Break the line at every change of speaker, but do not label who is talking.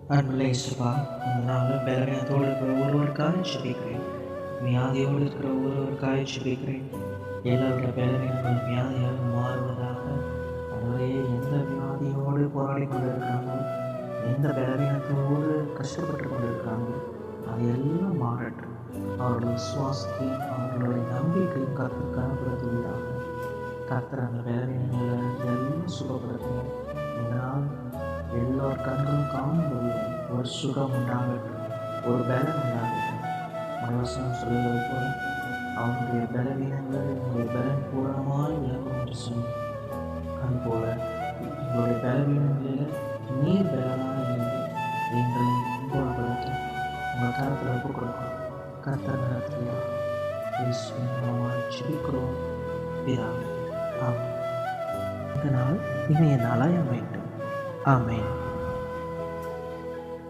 அன்புள்ள இயேசுப்பா, இந்த நாளில் பலவீனத்தோடு இருக்கிற ஒருவருக்காக ஜெபிக்கிறேன். வியாதியோடு இருக்கிற ஒருவருக்காக ஜெபிக்கிறேன். எல்லாருடைய பலவீனங்களும் வியாதியாக மாறுவதாக. அவரே எந்த வியாதியோடு போராடி கொண்டிருக்கிறாங்களோ, எந்த பலவீனத்தோடு கஷ்டப்பட்டு கொண்டிருக்கிறாங்களோ, அது எல்லாம் மாறட்டும். அவருடைய விசுவாசத்தையும் அவர்களுடைய நம்பிக்கையும் கர்த்தர் கனப்படுத்துவதாக. கர்த்தர் அந்த பலவீனங்களை எல்லாம் சுகப்படுத்தணும். இதனால் எல்லோர் கண்களும் காணும்போது ஒரு சுகம் உண்டாகட்டும், ஒரு பலம் உண்டாகட்டும். மனவசனம் சொல்லுவது போல அவனுடைய பலவீனங்கள் என்னுடைய பலன் பூரணமாய் விளக்கும் என்று சொன்னேன். அதுபோல எங்களுடைய பலவீனங்களில் நீர் பலனாக இருந்து எங்களை குணப்படுத்த உங்கள் கருத்தில் ஒப்புக் கொடுக்கும். கர்த்தர் நடத்தியா இயேசுவின் மூலமாய் ஜெபிக்கிறோம் பிதாவே. ஆமென். இந்த நாள் இனிய நாளாய் அமையட்டும். ஆமென்.